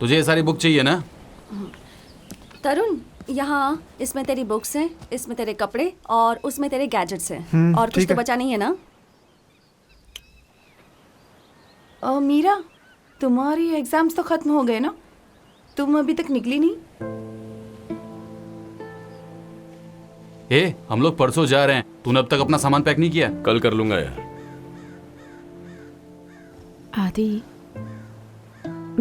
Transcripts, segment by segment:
तुझे ये सारी बुक चाहिए ना? तरुण, यहाँ इसमें तेरी बुक्स हैं, इसमें तेरे कपड़े और उसमें तेरे गैजेट्स हैं। और कुछ ठीक तो है। बचा नहीं है ना? मीरा, तुम्हारी एग्जाम्स तो खत्म हो गए ना? तुम अभी तक निकली नहीं। हम लोग परसों जा रहे हैं। तूने अब तक अपना सामान पैक नहीं किया? कल कर लूंगा यार। आदि,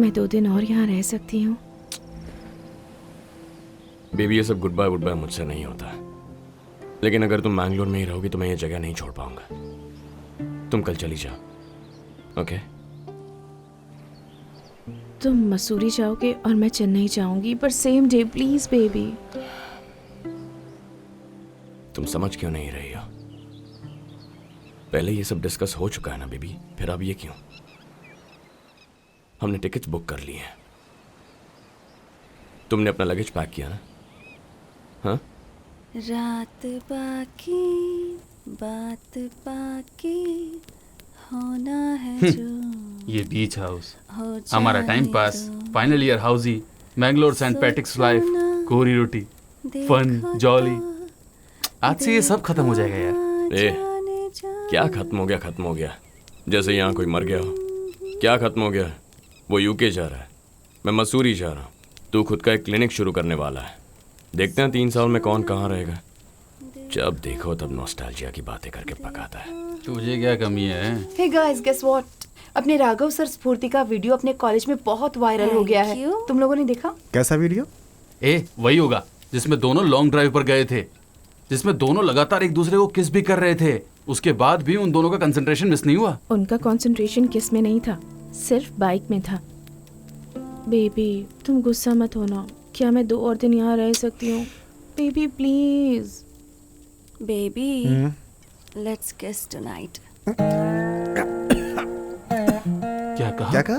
मैं 2 दिन और यहाँ रह सकती हूँ? बेबी, ये सब गुड बाय मुझसे नहीं होता। लेकिन अगर तुम मैंगलोर में ही रहोगी तो मैं ये जगह नहीं छोड़ पाऊंगा। तुम कल चली जाओ, ओके? तुम मसूरी जाओगे और मैं चेन्नई जाऊंगी, पर सेम डे प्लीज बेबी। तुम समझ क्यों नहीं रही हो? पहले ये सब डिस्कस हो चुका है ना बेबी, फिर अब ये क्यों? हमने टिकट्स बुक कर ली हैं। तुमने अपना लगेज पैक किया ना? हाँ? रात बाकी बात बाकी होना है जो ये बीच हाउस, हो हमारा टाइम जाए पास, तो final year housie, Mangalore saint Patrick's life, kori rotti, fun, jolly. आज से ये सब खत्म हो जाएगा यार। ए, क्या खत्म हो गया? जैसे यहाँ कोई मर गया हो। क्या खत्म हो गया? वो यूके जा रहा है, मैं मसूरी जा रहा हूँ। तू खुद का एक क्लिनिक शुरू करने वाला है। देखते हैं 3 साल में कौन कहाँ रहेगा। जब देखो तब नॉस्टैल्जिया की बातें करके पकाता है। तुझे क्या कमी है? Hey guys, guess what? अपने राघव सर स्फूर्ति का वीडियो अपने कॉलेज में बहुत वायरल हो गया है। Thank you. तुम लोगों ने देखा? कैसा वीडियो? वही होगा जिसमें दोनों लॉन्ग ड्राइव पर गए थे, जिसमें दोनों लगातार एक दूसरे को किस भी कर रहे थे। उसके बाद भी उन दोनों का कंसंट्रेशन मिस नहीं हुआ। उनका कंसंट्रेशन किस में नहीं था, सिर्फ बाइक में था। बेबी, तुम गुस्सा मत होना। क्या मैं 2 और दिन यहाँ रह सकती हूँ? Baby please. बेबी, लेट्स किस टुनाइट। क्या कहा? क्या कहा?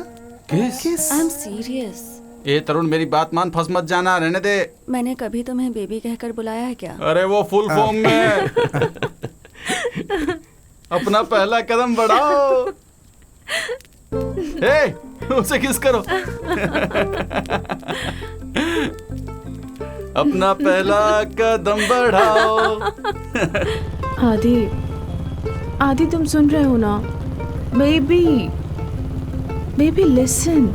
किस? I am serious. तरुण, मेरी बात मान, फंस मत जाना, रहने दे। मैंने कभी तुम्हें बेबी कहकर बुलाया है क्या? अरे वो फुल फॉर्म में। अपना पहला कदम बढ़ाओ। उसे किस करो। अपना पहला कदम बढ़ाओ। आदि तुम सुन रहे हो ना? Baby listen.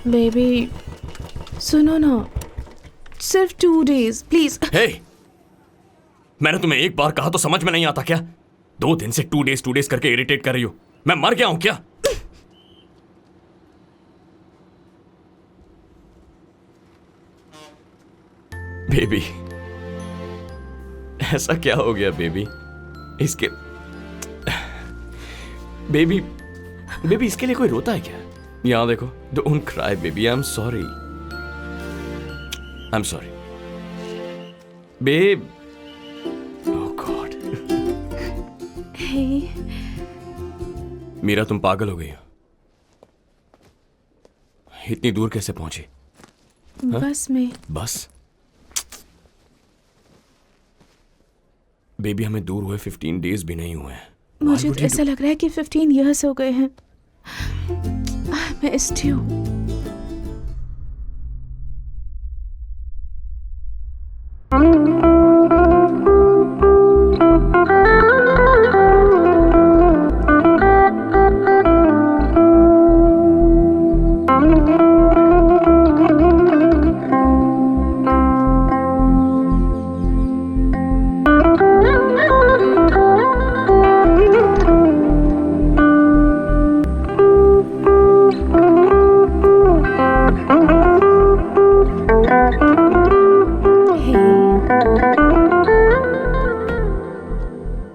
बेबी सुनो ना, सिर्फ 2 days प्लीज। हे, मैंने तुम्हें एक बार कहा तो समझ में नहीं आता क्या? 2 दिन से 2 days करके इरिटेट कर रही हो। मैं मर गया हूं क्या? बेबी, ऐसा क्या हो गया बेबी? इसके बेबी इसके लिए कोई रोता है क्या? यहां देखो, don't cry baby, I am sorry babe. Oh God. Meera, तुम पागल हो गई हो। इतनी दूर कैसे पहुंची? बस में। बस? बेबी, हमें दूर हुए 15 days भी नहीं हुए हैं। मुझे तो ऐसा लग रहा है कि 15 years हो गए हैं। I missed you.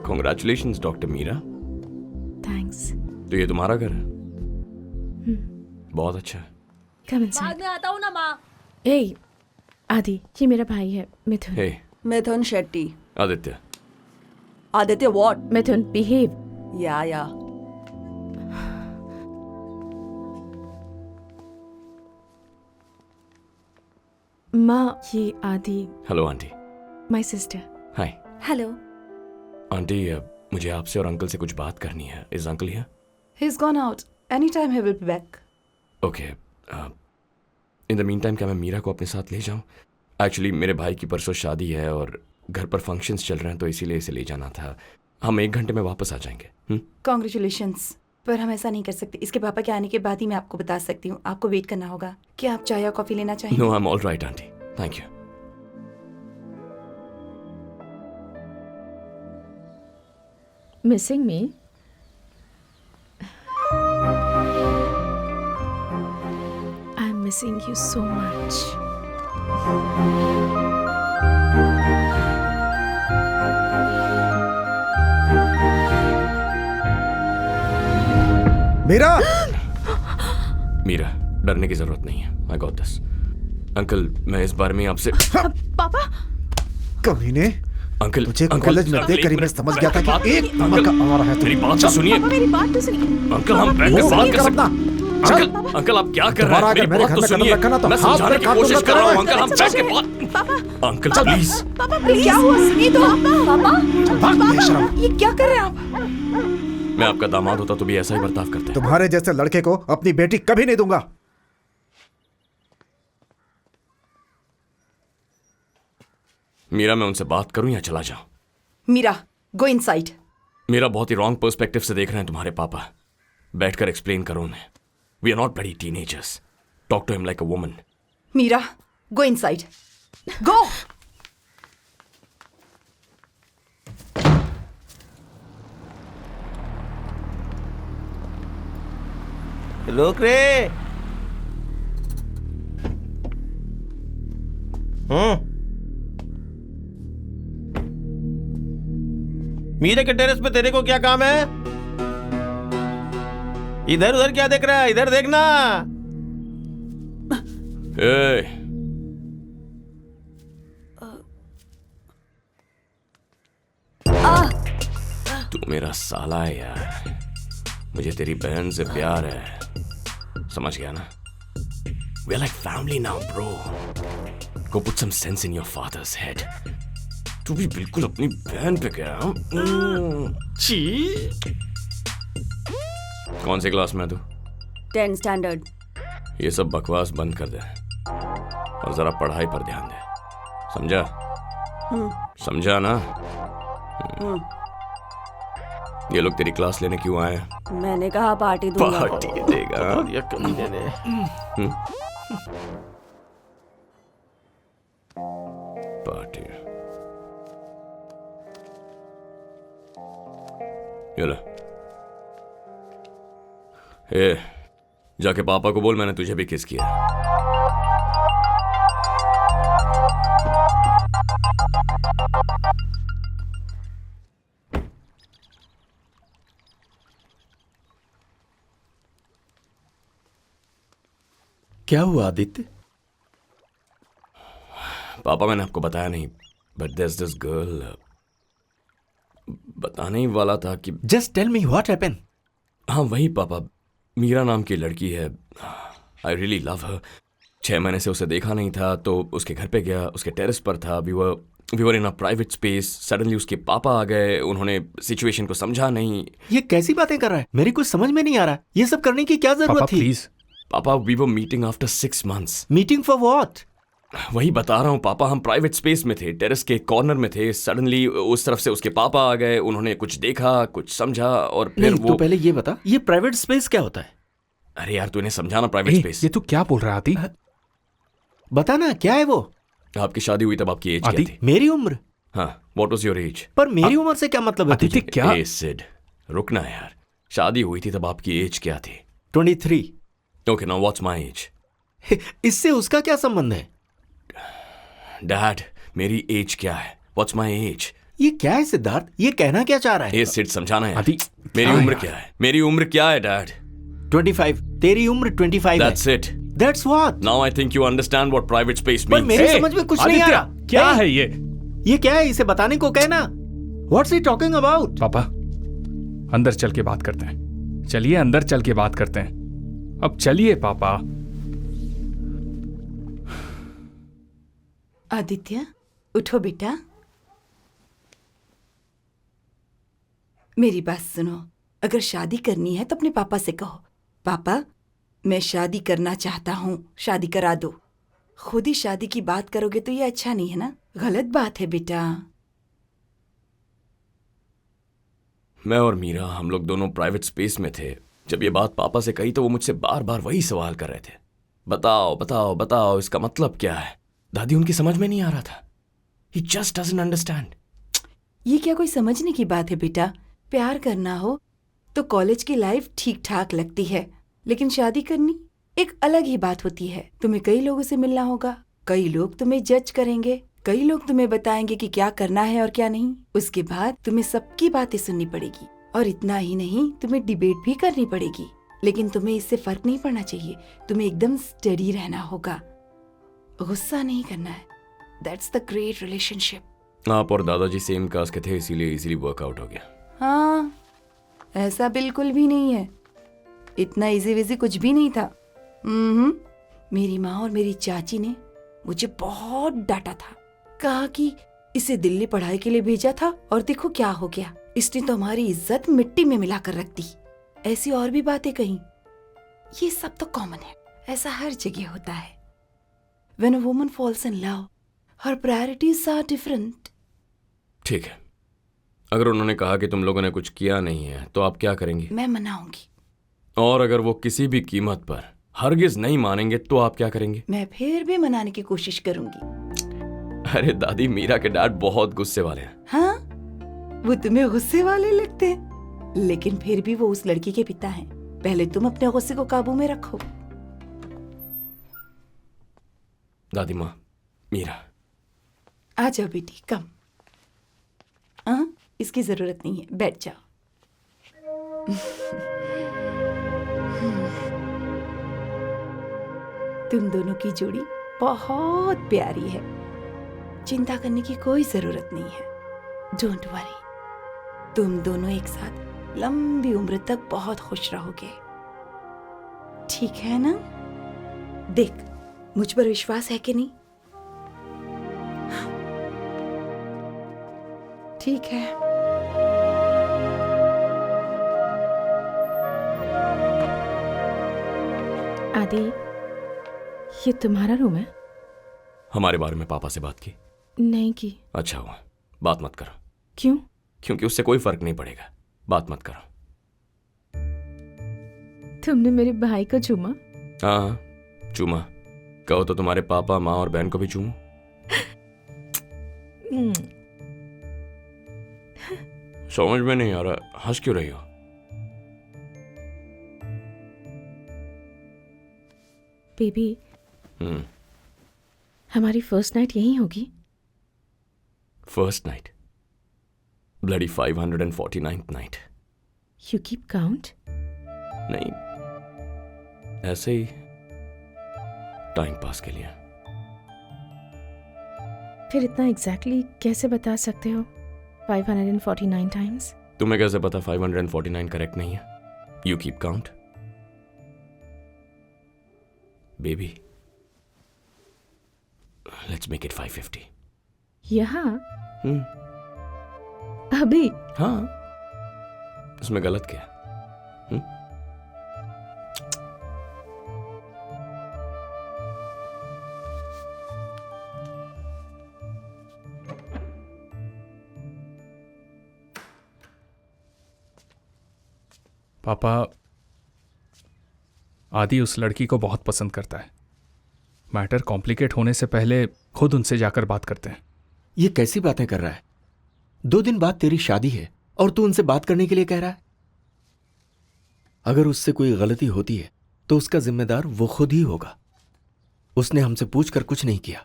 Congratulations, doctor Meera. Thanks. तो ये तुम्हारा घर है? बहुत अच्छा है। Come inside. बाद में आता हूँ ना माँ। Hey, आदि, ये मेरा भाई है Mithun. Hey, Mithun Shetty. Aditya. Aditya what? Mithun, behave. या माँ, ये Adi, hello aunty. my sister. Hi hello. Aunty, मुझे आपसे और अंकल से कुछ बात करनी है. Is uncle here? He's gone out. Anytime he will be back. Okay. In the mean time क्या मैं मीरा को अपने साथ ले जाऊं? एक्चुअली मेरे भाई की परसों शादी है और घर पर फंक्शंस चल रहे हैं, तो इसीलिए इसे ले जाना था. हम 1 घंटे में वापस आ जाएंगे. Congratulations. पर हम ऐसा नहीं कर सकते. इसके पापा के आने के बाद ही मैं आपको बता सकती हूँ. आपको वेट करना होगा. क्या आप चाय या कॉफी लेना चाहेंगे? No, I am all right aunty. Thank you. Missing me? I'm missing you so much. Meera! Meera, डरने की जरूरत नहीं है. I got this. अंकल, मैं इस बारे में आपसे. पापा, कमीने, अंकल, तुझे अंकल, कॉलेज में अंकल, देखकर ही एक मैं मिनट. समझ गया था बात- कि एक नंबर का आवारा है तू. मेरी बात तो सुनिए. पापा मेरी बात तो सुनिए. अंकल, हम बैठ कर वो बात नहीं कर कर सकते. अपना. अंकल, अंकल, आप क्या कर रहे दोबारा हैं? अगर मेरी मेरे बात घर तो में कदम सुनिए. रखा ना तो मैं हाथ समझाने पैर की काट कोशिश दूंगा कर रहा हूँ. तेरा. अंकल, हम बैठ के बात. पापा, अंकल, प्लीज. पापा प्लीज. क्या हुआ? सुनिए तो. भाग बेशरम. ये क्या कर रहे हैं आप? मैं आपका दामाद होता तो भी ऐसा ही बर्ताव करते. तुम्हारे जैसे लड़के को अपनी बेटी कभी नहीं दूंगा. मीरा, मैं उनसे बात करूं या चला जाऊं? Meera, go inside. मेरा बहुत ही रॉन्ग पर्सपेक्टिव से देख रहे हैं तुम्हारे पापा. बैठकर एक्सप्लेन करो उन्हें. We are not bloody teenagers. Talk to him like a woman. Meera, go inside. Go. रोक रे. मीरा के टेरेस पे तेरे को क्या काम है? इधर उधर क्या देख रहा है? इधर देखना. ए, तू मेरा साला है यार. मुझे तेरी बहन से प्यार है. समझ गया ना? We are like family now, bro. Go put some sense in your father's head. तू भी बिल्कुल अपनी बहन पे गया. छी. कौन से क्लास में है तू? 10 स्टैंडर्ड. ये सब बकवास बंद कर दे और जरा पढ़ाई पर ध्यान दे. समझा? समझा ना? ये लोग तेरी क्लास लेने क्यों आए? मैंने कहा पार्टी दूंगा. पार्टी देगा. ये कमीने ने. पार्टी. ये ले. ए, जाके पापा को बोल मैंने तुझे भी किस किया. क्या हुआ आदित्य? पापा, मैंने आपको बताया नहीं, बट there's this गर्ल. बताने ही वाला था कि. Just tell me what happened. हाँ वही पापा, मीरा नाम की लड़की है. आई रियली लव हर. 6 महीने से उसे देखा नहीं था तो उसके घर पे गया. उसके टेरेस पर था. We were in a private space. Suddenly उसके पापा आ गए. उन्होंने सिचुएशन को समझा नहीं. ये कैसी बातें कर रहा है? मेरी कुछ समझ में नहीं आ रहा. ये सब करने की क्या जरूरत थी? प्लीज. पापा, we were meeting after 6 months. Meeting for what? वही बता रहा हूँ पापा, हम प्राइवेट स्पेस में थे, टेरेस के कॉर्नर में थे. सडनली उस तरफ से उसके पापा आ गए. उन्होंने कुछ देखा, कुछ समझा और फिर नहीं, वो. तो पहले ये बता, ये प्राइवेट स्पेस क्या होता है? अरे यार, तूने समझा ना प्राइवेट स्पेस. ये तू क्या बोल रहा है आदि? बता ना, क्या है वो? आपकी शादी हुई तब आपकी एज क्या आदि? थी? मेरी उम्र? हाँ, व्हाट वाज योर एज? पर मेरी उम्र से क्या मतलब है आदित्य, तुझे? क्या? ए सिड, रुकना यार. शादी हुई थी तब आपकी एज क्या थी? 23. Okay, now what's my age? इससे उसका क्या संबंध है? डैड, मेरी एज क्या है? What's my age? ये क्या है सिद्धार्थ? ये कहना क्या चाह रहा है? ए सिड, समझाना यार. आदि, मेरी हाँ उम्र यार. क्या है? मेरी उम्र क्या है डैड? 25. तेरी उम्र 25 है. That's it. That's what? Now I think you understand what private space पर मींस. मेरी समझ में कुछ नहीं आ आदित्य, रहा. क्या Hey, है ये? ये क्या है? इसे बताने को कहना. What's he talking about? पापा, अंदर चल के बात करते हैं. चलिए अंदर चल के बात करते हैं. अब चलिए पापा. आदित्य, उठो बेटा. मेरी बात सुनो, अगर शादी करनी है तो अपने पापा से कहो, पापा मैं शादी करना चाहता हूँ, शादी करा दो। खुद ही शादी की बात करोगे तो ये अच्छा नहीं है ना, गलत बात है बेटा। मैं और मीरा हम लोग दोनों प्राइवेट स्पेस में थे। जब ये बात पापा से कही तो वो मुझसे बार बार वही सवाल कर रहे थे, बताओ बताओ बताओ इसका मतलब क्या है। दादी उनकी समझ में नहीं आ रहा था। He just doesn't understand. ये क्या कोई समझने की बात है बेटा? प्यार करना हो तो कॉलेज की लाइफ ठीक ठाक लगती है, लेकिन शादी करनी एक अलग ही बात होती है। तुम्हें कई लोगों से मिलना होगा, कई लोग तुम्हें जज करेंगे, कई लोग तुम्हें बताएंगे कि क्या करना है और क्या नहीं। उसके बाद तुम्हें सबकी बातें सुननी पड़ेगी, और इतना ही नहीं तुम्हें डिबेट भी करनी पड़ेगी। लेकिन तुम्हें इससे फर्क नहीं पड़ना चाहिए, तुम्हें एकदम स्टडी रहना होगा, गुस्सा नहीं करना है। That's the great relationship. आप और दादाजी सेम कास्ट के थे, इसीलिए इजीली वर्कआउट हो गया। हाँ, ऐसा बिल्कुल भी नहीं है, इतना इजी विजी कुछ भी नहीं था। मेरी माँ और मेरी चाची ने मुझे बहुत डांटा था, कहा कि इसे दिल्ली पढ़ाई के लिए भेजा था और देखो क्या हो गया, इसने तो हमारी इज्जत मिट्टी में मिला कर रख दी। ऐसी और भी बातें कही। ये सब तो कॉमन है, ऐसा हर जगह होता है। When a woman falls in love, her priorities are different. ठीक है, अगर उन्होंने कहा कि तुम लोगों ने कुछ किया नहीं है तो आप क्या करेंगी? मैं मनाऊंगी। और अगर वो किसी भी कीमत पर हरगिज नहीं मानेंगे तो आप क्या करेंगे? मैं फिर भी मनाने की कोशिश करूंगी। अरे दादी, मीरा के डैड बहुत गुस्से वाले हैं। हाँ, वो तुम्हें गुस्से वाले लगते हैं, लेकिन फिर भी वो उस लड़की के पिता हैं। पहले तुम अपने गुस्से को काबू में रखो। दादी माँ, मीरा आ जाओ बेटी, कम। हाँ, इसकी जरूरत नहीं है, बैठ जाओ। तुम दोनों की जोड़ी बहुत प्यारी है, चिंता करने की कोई जरूरत नहीं है। डोंट वरी, तुम दोनों एक साथ लंबी उम्र तक बहुत खुश रहोगे, ठीक है ना? देख, मुझ पर विश्वास है कि नहीं? ठीक है। आदि, ये तुम्हारा रूम है? हमारे बारे में पापा से बात की? नहीं की। अच्छा हुआ, बात मत करो। क्यों? क्योंकि उससे कोई फर्क नहीं पड़ेगा, बात मत करो। तुमने मेरे भाई को चूमा? हाँ, चूमा। कहो तो तुम्हारे पापा, माँ और बहन को भी चूमो। समझ में नहीं आ रहा, हंस क्यों रही हो? बेबी, हमारी फर्स्ट नाइट यहीं होगी? First night? Bloody 549th night. You keep count? नहीं, ऐसे ही टाइम पास के लिए। फिर इतना एग्जैक्टली कैसे बता सकते हो 549 टाइम्स? तुम्हें कैसे पता 549 करेक्ट नहीं है? You keep count baby. Let's make it 550। यहाँ? अभी? हाँ, इसमें गलत क्या? पापा, आदि उस लड़की को बहुत पसंद करता है। मैटर कॉम्प्लिकेट होने से पहले खुद उनसे जाकर बात करते हैं। ये कैसी बातें कर रहा है? 2 दिन बाद तेरी शादी है और तू उनसे बात करने के लिए कह रहा है? अगर उससे कोई गलती होती है तो उसका जिम्मेदार वो खुद ही होगा। उसने हमसे पूछकर कुछ नहीं किया।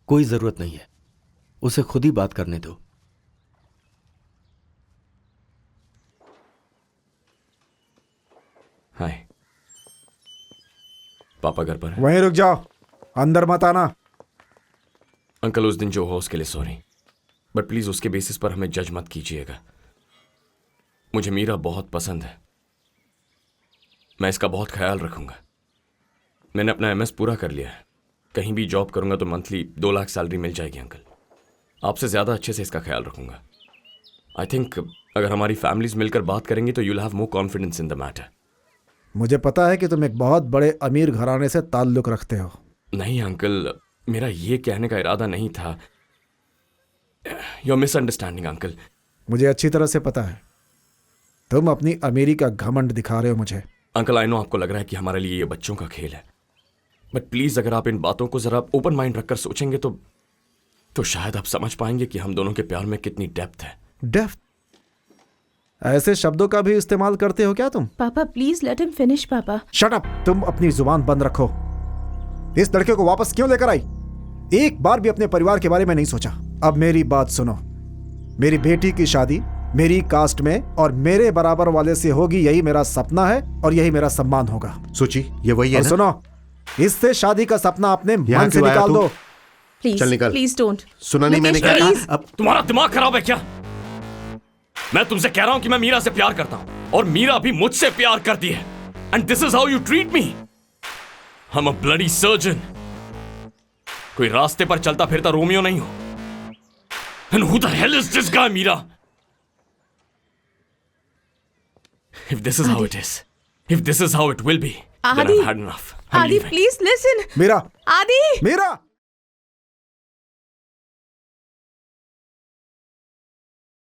कोई जरूरत नहीं है, उसे खुद ही बात करने दो। हाय, पापा घर पर है? वहीं रुक जाओ, अंदर मत आना। अंकल, उस दिन जो हो उसके लिए सॉरी, बट प्लीज उसके बेसिस पर हमें जज मत कीजिएगा। मुझे मीरा बहुत पसंद है, मैं इसका बहुत ख्याल रखूंगा। मैंने अपना MS पूरा कर लिया है, कहीं भी जॉब करूंगा तो मंथली 2 लाख सैलरी मिल जाएगी अंकल। आपसे ज्यादा अच्छे से इसका ख्याल रखूंगा। आई थिंक अगर हमारी फैमिलीज मिलकर बात करेंगी तो you'll have more confidence in the matter. मुझे पता है कि तुम एक बहुत बड़े अमीर घराने से ताल्लुक रखते हो। नहीं अंकल, मेरा ये कहने का इरादा नहीं था। You are misunderstanding uncle. मुझे अच्छी तरह से पता है, तुम अपनी अमीरी का घमंड दिखा रहे हो मुझे। अंकल आई नो आपको लग रहा है कि हमारे लिए ये बच्चों का खेल है, बट प्लीज अगर आप इन बातों को जरा ओपन माइंड रखकर सोचेंगे तो शायद आप समझ पाएंगे कि हम दोनों के प्यार में कितनी डेप्थ है। डेप्थ? ऐसे शब्दों का भी इस्तेमाल करते हो क्या तुम? पापा प्लीज लेट हिम फिनिश। पापा शट अप! तुम अपनी जुबान बंद रखो। इस लड़के को वापस क्यों लेकर आई? एक बार भी अपने परिवार के बारे में नहीं सोचा। अब मेरी बात सुनो, मेरी बेटी की शादी मेरी कास्ट में और मेरे बराबर वाले से होगी, यही मेरा सपना है और यही मेरा सम्मान होगा। सुची, ये वही है और ना? सुनो, इससे शादी का सपना अपने यहाँ मन से क्यों आया निकाल तू? दो। प्लीज चल निकल। Please don't. सुना नहीं मैंने क्या प्लीज। कहा? अब तुम्हारा दिमाग खराब है क्या? मैं तुमसे कह रहा हूं कि मैं मीरा से प्यार करता हूं और मीरा भी मुझसे प्यार करती है, and this is how you treat me. I am a bloody surgeon. कोई रास्ते पर चलता फिरता रोमियो नहीं हो। And who the hell is this guy Meera? If this is how it is, if this is how it will be, then Adi, I've had enough. I'm Adi, leaving. please listen. Meera, Adi! Meera!